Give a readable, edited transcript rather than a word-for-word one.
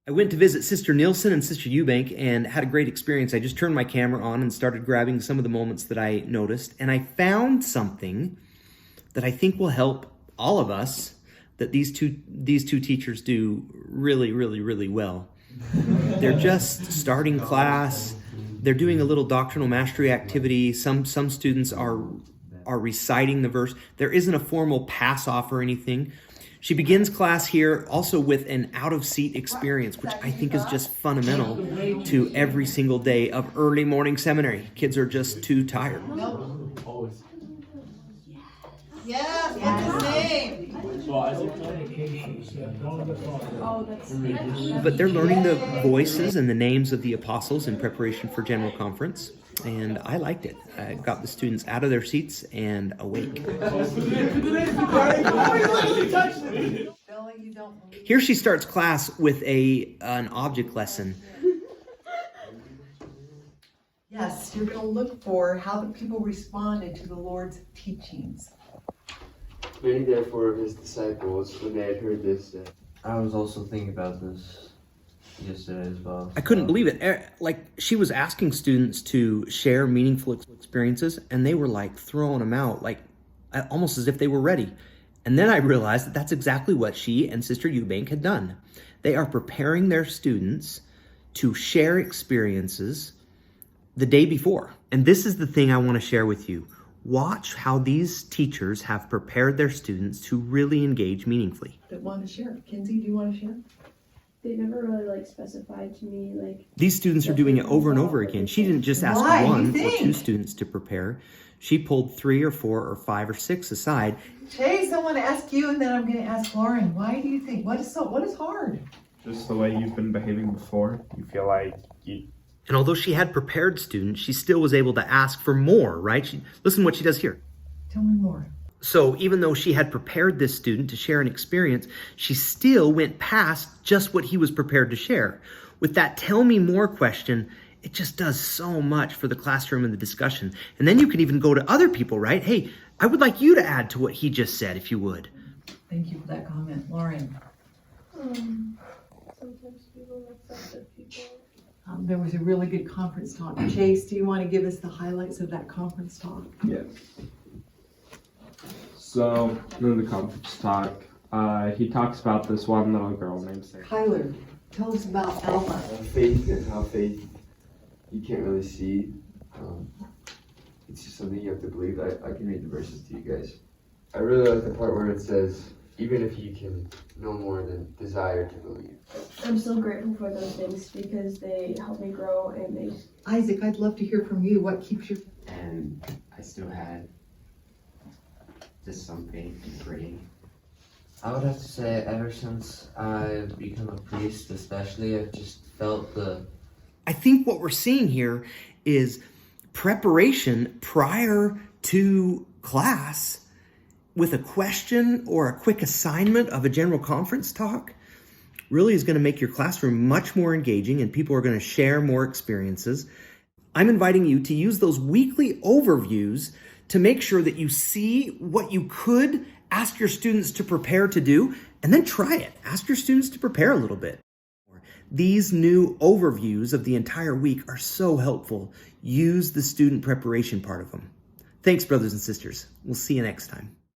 I went to visit Sister Nielsen and Sister Eubank and had a great experience. I just turned my camera on and started grabbing some of the moments that I noticed, and I found something that I think will help all of us that these two teachers do really, really, really well. They're just starting class. They're doing a little doctrinal mastery activity. Some students are reciting the verse. There isn't a formal pass off or anything. She begins class here also with an out-of-seat experience, which I think is just fundamental to every single day of early morning seminary. Kids are just too tired. Yes, what's his name? But they're learning the voices and the names of the apostles in preparation for General Conference, and I liked it. I got the students out of their seats and awake. Here she starts class with an object lesson. Yes, you're going to look for how the people responded to the Lord's teachings. Many therefore of his disciples, when they had heard this, said, I was also thinking about this yesterday as well. I couldn't believe it. Like, she was asking students to share meaningful experiences, and they were like throwing them out, like almost as if they were ready. And then I realized that that's exactly what she and Sister Eubank had done. They are preparing their students to share experiences the day before. And this is the thing I want to share with you. Watch how these teachers have prepared their students to really engage meaningfully. That want to share. Kinsey, do you want to share? They never really specified to me These students are doing it over and over again. She didn't just ask one or two students to prepare. She pulled 3 or 4 or 5 or 6 aside. Chase, I want to ask you, and then I'm going to ask Lauren. Why do you think? What is hard? Just the way you've been behaving before. You feel like you... And although she had prepared students, she still was able to ask for more, right? Listen to what she does here. Tell me more. So even though she had prepared this student to share an experience, she still went past just what he was prepared to share. With that tell me more question, it just does so much for the classroom and the discussion. And then you can even go to other people, right? Hey, I would like you to add to what he just said, if you would. Thank you for that comment. Lauren. sometimes people mix up the people. There was a really good conference talk. Chase, do you want to give us the highlights of that conference talk? Yes. So, in the conference talk, he talks about this one little girl named Sarah. Kyler, tell us about Alma. faith and how faith you can't really see. It's just something you have to believe. I can read the verses to you guys. I really like the part where it says, even if you can no more than desire to believe. I'm so grateful for those things because they help me grow and they... Isaac, I'd love to hear from you. What keeps you? And I still had just some faith in praying. I would have to say ever since I've become a priest especially, I've just felt I think what we're seeing here is preparation prior to class with a question or a quick assignment of a general conference talk really is going to make your classroom much more engaging and people are going to share more experiences. I'm inviting you to use those weekly overviews to make sure that you see what you could ask your students to prepare to do, and then try it. Ask your students to prepare a little bit. These new overviews of the entire week are so helpful. Use the student preparation part of them. Thanks, brothers and sisters. We'll see you next time.